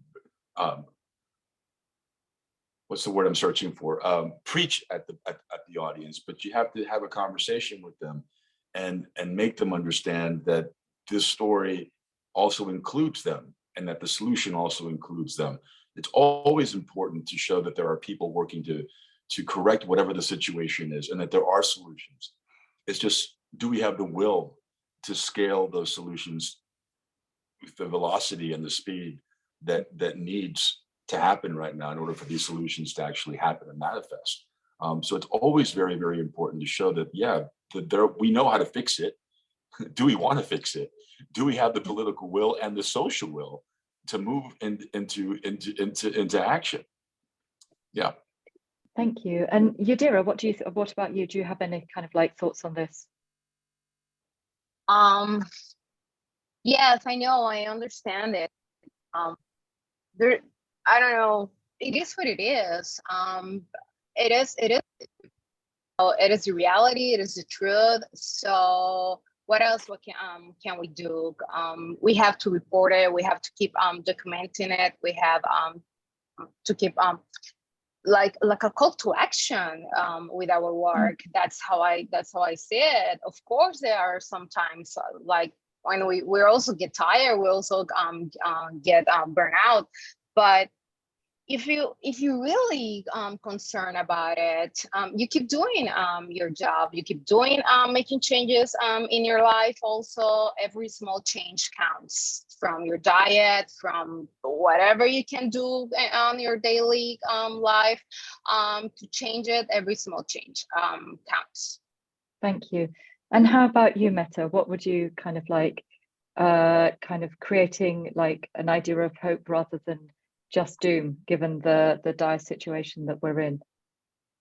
what's the word I'm searching for? Preach at the audience, but you have to have a conversation with them and make them understand that this story also includes them and that the solution also includes them. It's always important to show that there are people working to correct whatever the situation is and that there are solutions. It's just, do we have the will to scale those solutions with the velocity and the speed that needs to happen right now in order for these solutions to actually happen and manifest? So it's always very, very important to show that, yeah, we know how to fix it. Do we want to fix it? Do we have the political will and the social will to move into action? Yeah. Thank you. And Yadira, what about you? Do you have any kind of thoughts on this? Yes, I know, I understand it. I don't know, it is what it is. It is the reality, it is the truth. So what else can we do? We have to report it, we have to keep documenting it, we have to keep like a call to action with our work. That's how I see it. Of course, there are sometimes like when we also get tired, we also get burnt out. But if you really concerned about it, you keep doing your job, you keep doing making changes in your life. Also, every small change counts, from your diet, from whatever you can do on your daily life to change it. Every small change counts. Thank you. And how about you, Meta? What would you kind of creating like an idea of hope rather than just doom, given the dire situation that we're in?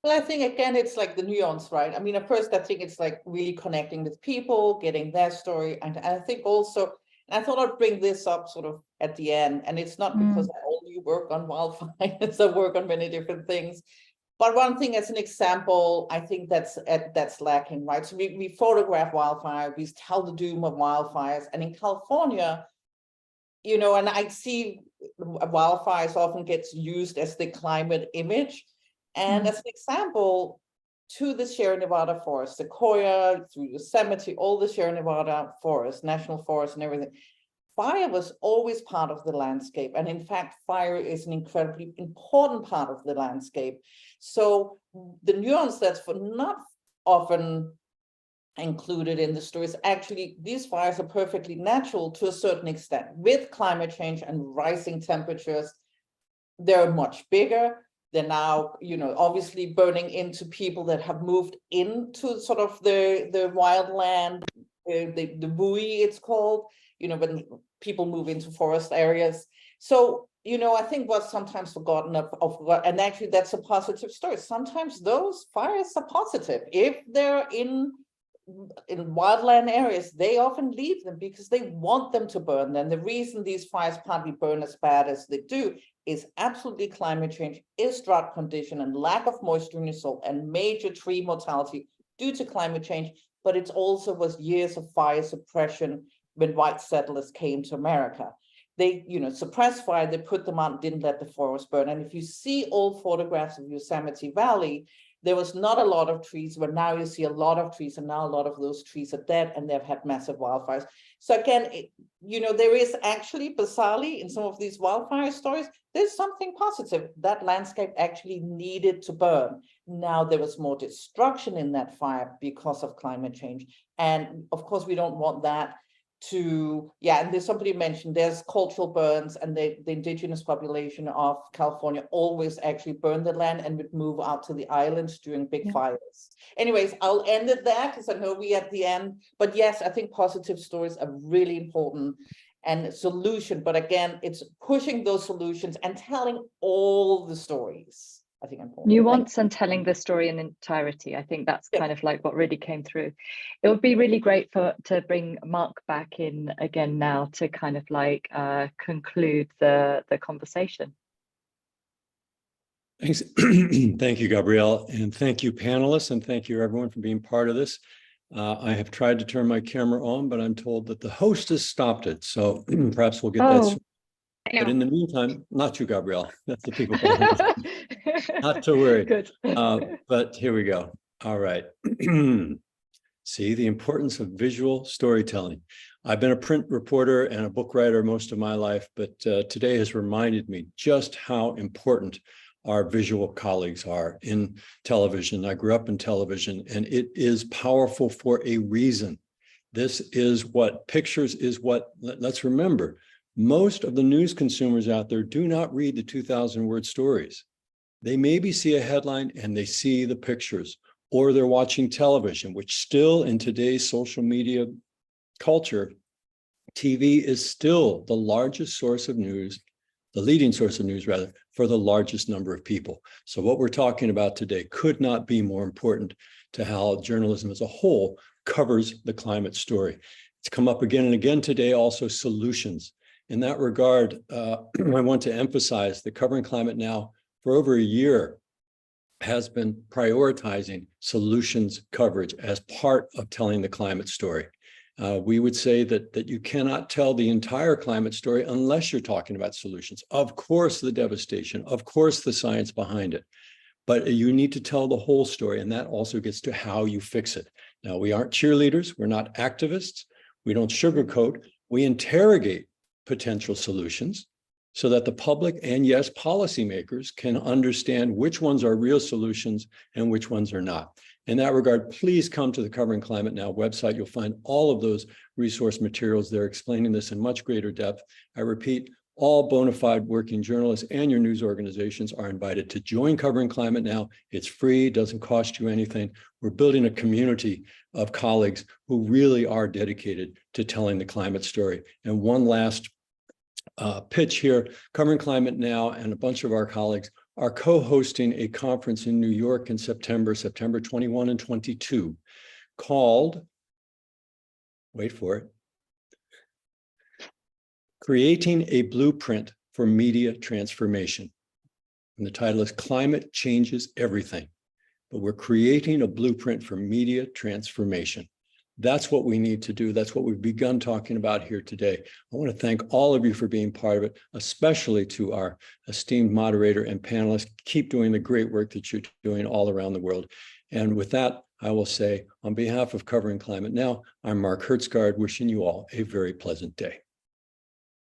Well, I think again, it's like the nuance, right? I mean, at first, I think it's like really connecting with people, getting their story. And I think also, and I thought I'd bring this up sort of at the end, and it's not because I only work on wildfires, I work on many different things. But one thing as an example, I think that's lacking, right? So we photograph wildfire, we tell the doom of wildfires. And in California, you know, and I see wildfires often gets used as the climate image. And as an example, to the Sierra Nevada forest, Sequoia, through Yosemite, all the Sierra Nevada forest, national forest and everything, fire was always part of the landscape. And in fact, fire is an incredibly important part of the landscape. So the nuance that's not often included in the stories, actually, these fires are perfectly natural to a certain extent. With climate change and rising temperatures, they're much bigger. They're now, you know, obviously burning into people that have moved into sort of the wildland, the buoy it's called, you know, when people move into forest areas. So I think what's sometimes forgotten of what, and actually that's a positive story. Sometimes those fires are positive. If they're in wildland areas, they often leave them because they want them to burn. And the reason these fires partly burn as bad as they do is absolutely climate change, is drought condition and lack of moisture in the soil and major tree mortality due to climate change. But it also was years of fire suppression when white settlers came to America. They, suppressed fire, they put them out, didn't let the forest burn. And if you see old photographs of Yosemite Valley, there was not a lot of trees, but now you see a lot of trees, and now a lot of those trees are dead, and they've had massive wildfires. So again, there is actually, bizarrely, in some of these wildfire stories, there's something positive. That landscape actually needed to burn. Now there was more destruction in that fire because of climate change. And of course, we don't want that to, and there's somebody mentioned there's cultural burns, and the indigenous population of California always actually burn the land and would move out to the islands during big fires. Anyways, I'll end it there because I know we're at the end, but yes, I think positive stories are really important and solution, but again, it's pushing those solutions and telling all the stories. I think important. Nuance and telling the story in entirety. I think that's kind of like what really came through. It would be really great to bring Mark back in again now to kind of like conclude the conversation. Thanks. Thank you, Gabrielle, and thank you, panelists, and thank you, everyone, for being part of this. I have tried to turn my camera on, but I'm told that the host has stopped it, so perhaps we'll get that soon. But in the meantime, not you, Gabrielle. That's the people. Not to worry. Good. But here we go. All right. See the importance of visual storytelling. I've been a print reporter and a book writer most of my life, but today has reminded me just how important our visual colleagues are in television. I grew up in television, and it is powerful for a reason. This is what pictures is what, let's remember, most of the news consumers out there do not read the 2,000-word stories. They maybe see a headline and they see the pictures, or they're watching television, which still in today's social media culture, TV is still the largest source of news, the leading source of news rather, for the largest number of people. So what we're talking about today could not be more important to how journalism as a whole covers the climate story. It's come up again and again today, also solutions. In that regard, I want to emphasize that Covering Climate Now for over a year has been prioritizing solutions coverage as part of telling the climate story. We would say that you cannot tell the entire climate story unless you're talking about solutions. Of course, the devastation, of course, the science behind it, but you need to tell the whole story, and that also gets to how you fix it. Now, we aren't cheerleaders, we're not activists, we don't sugarcoat, we interrogate potential solutions so that the public and yes, policymakers can understand which ones are real solutions and which ones are not. In that regard, please come to the Covering Climate Now website. You'll find all of those resource materials there explaining this in much greater depth. I repeat, all bona fide working journalists and your news organizations are invited to join Covering Climate Now. It's free, doesn't cost you anything. We're building a community of colleagues who really are dedicated to telling the climate story. And one last pitch here, Covering Climate Now and a bunch of our colleagues are co-hosting a conference in New York in September 21 and 22, called, wait for it, Creating a Blueprint for Media Transformation. And the title is Climate Changes Everything, but we're creating a blueprint for media transformation. That's what we need to do. That's what we've begun talking about here today. I want to thank all of you for being part of it, especially to our esteemed moderator and panelists. Keep doing the great work that you're doing all around the world. And with that, I will say, on behalf of Covering Climate Now, I'm Mark Hertzgaard, wishing you all a very pleasant day.